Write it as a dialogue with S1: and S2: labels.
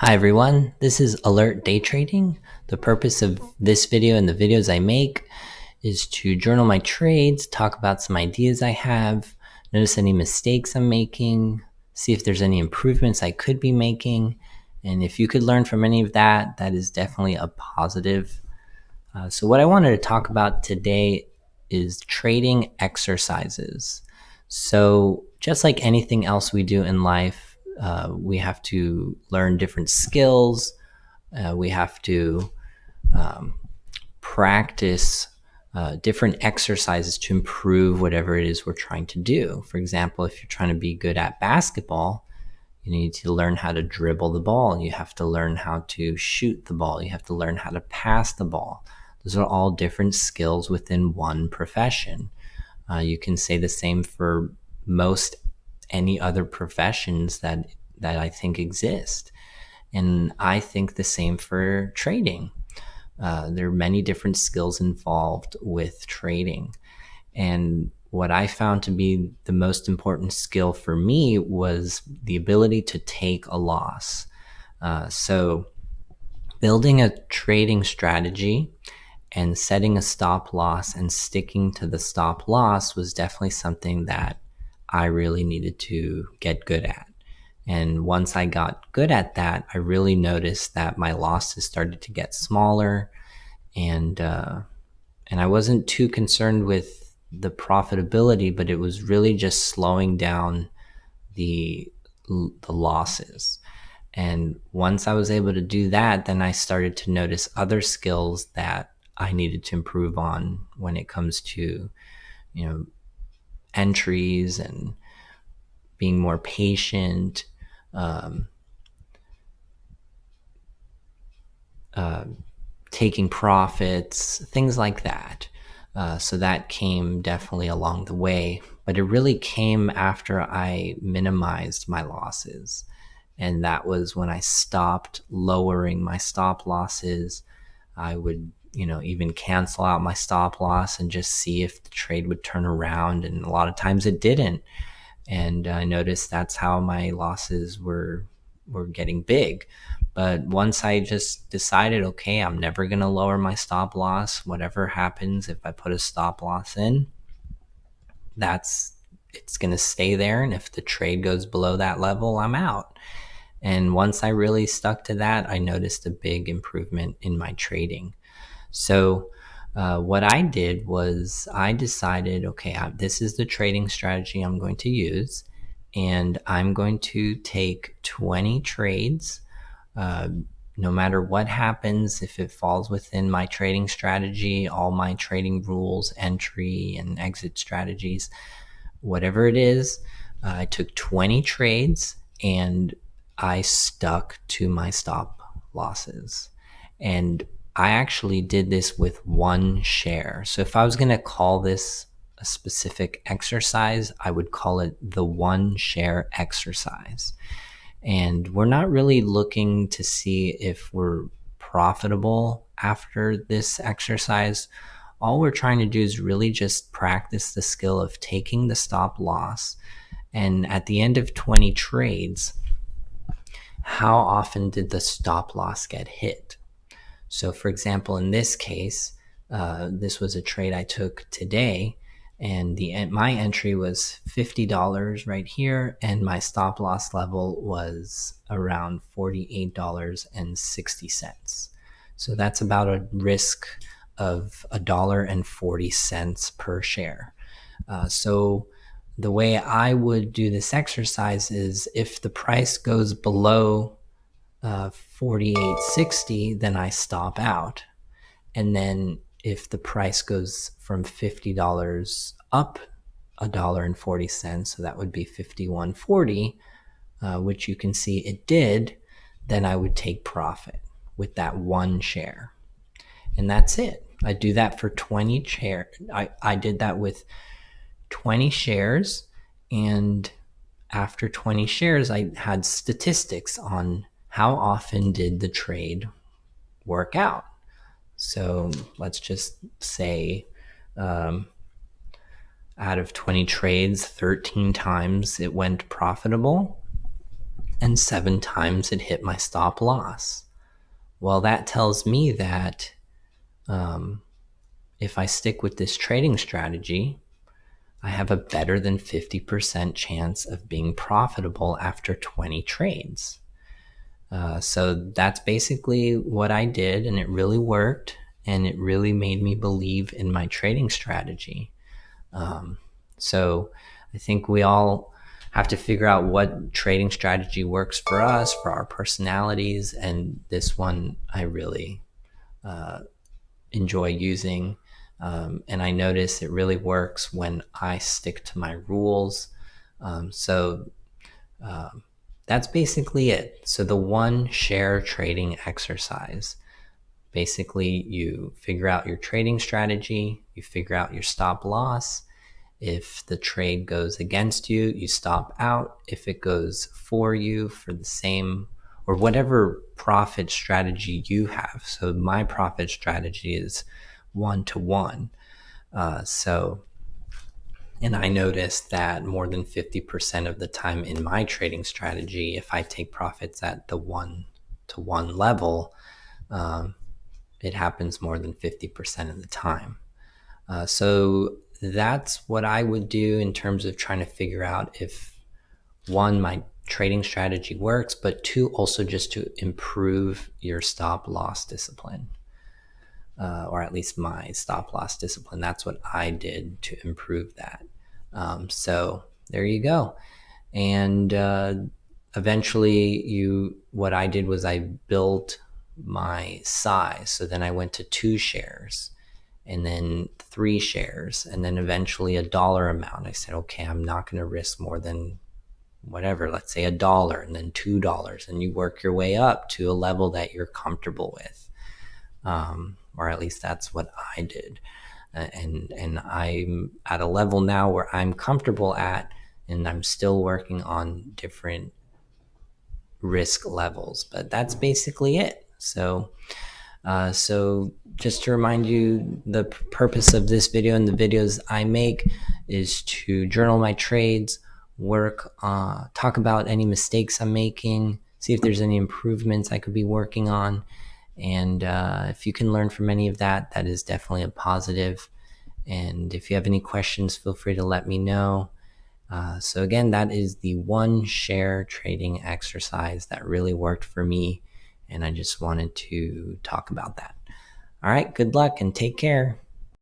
S1: Hi everyone, this is Alert Day Trading. The purpose of this video and the videos I make is to journal my trades, talk about some ideas I have, notice any mistakes I'm making, see if there's any improvements I could be making, and if you could learn from any of that, that is definitely a positive. So what I wanted to talk about today is trading exercises. So just like anything else we do in life, we have to learn different skills. We have to um, practice different exercises to improve whatever it is we're trying to do. For example, if you're trying to be good at basketball, you need to learn how to dribble the ball. You have to learn how to shoot the ball. You have to learn how to pass the ball. Those are all different skills within one profession. You can say the same for most any other professions that I think exist. And I think the same for trading. There are many different skills involved with trading. And what I found to be the most important skill for me was the ability to take a loss. So, building a trading strategy and setting a stop loss and sticking to the stop loss was definitely something that I really needed to get good at. And once I got good at that, I really noticed that my losses started to get smaller, and I wasn't too concerned with the profitability, but it was really just slowing down the the losses. And once I was able to do that, then I started to notice other skills that I needed to improve on when it comes to, you know, entries and being more patient, um, uh, taking profits, things like that. So that came definitely along the way, but it really came after I minimized my losses. And that was when I stopped lowering my stop losses. I would, even cancel out my stop loss and just see if the trade would turn around. And a lot of times it didn't. And I noticed that's how my losses were getting big. But once I just decided, okay, I'm never going to lower my stop loss. Whatever happens, if I put a stop loss in, that's it's going to stay there. And if the trade goes below that level, I'm out. And once I really stuck to that, I noticed a big improvement in my trading. So, what I did was I decided, okay, this is the trading strategy I'm going to use, and I'm going to take 20 trades. Uh, no matter what happens, if it falls within my trading strategy, all my trading rules, entry and exit strategies, whatever it is, I took 20 trades and I stuck to my stop losses. And I actually did this with one share. So if I was going to call this a specific exercise, I would call it the one share exercise. And we're not really looking to see if we're profitable after this exercise. All we're trying to do is really just practice the skill of taking the stop loss. And at the end of 20 trades, how often did the stop loss get hit? So, for example, in this case, this was a trade I took today, and my entry was $50 right here, and my stop loss level was around $48.60. So that's about a risk of $1.40 per share. So the way I would do this exercise is if the price goes below 48.60, then I stop out. And then if the price goes from $50 up $1.40, so that would be 51.40, which you can see it did, then I would take profit with that one share. And that's it. I do that for 20 shares. I did that with 20 shares, and after 20 shares, I had statistics on how often did the trade work out. So let's just say out of 20 trades, 13 times it went profitable. and 7 times it hit my stop loss. Well, that tells me that if I stick with this trading strategy, I have a better than 50% chance of being profitable after 20 trades. So that's basically what I did, and it really worked, and it really made me believe in my trading strategy. So I think we all have to figure out what trading strategy works for us, for our personalities, and this one I really enjoy using. And I notice it really works when I stick to my rules. So that's basically it. So the one share trading exercise. Basically, you figure out your trading strategy, you figure out your stop loss. If the trade goes against you, you stop out. If it goes for you for the same or whatever profit strategy you have. So my profit strategy is 1-to-1. So, and I noticed that more than 50% of the time in my trading strategy, if I take profits at the 1-to-1 level, it happens more than 50% of the time. So that's what I would do in terms of trying to figure out if, one, my trading strategy works, but two, also just to improve your stop loss discipline, or at least my stop loss discipline. That's what I did to improve that. So there you go. And eventually, what I did was I built my size. So then I went to 2 shares and then 3 shares, and then eventually a dollar amount. I said, okay, I'm not going to risk more than whatever, let's say $1, and then $2, and you work your way up to a level that you're comfortable with. Or at least that's what I did. And I'm at a level now where I'm comfortable at, and I'm still working on different risk levels, but that's basically it. So just to remind you, the purpose of this video and the videos I make is to journal my trades, talk about any mistakes I'm making, see if there's any improvements I could be working on. And if you can learn from any of that, that is definitely a positive. And if you have any questions, feel free to let me know. So again, that is the one share trading exercise that really worked for me. And I just wanted to talk about that. All right, good luck and take care.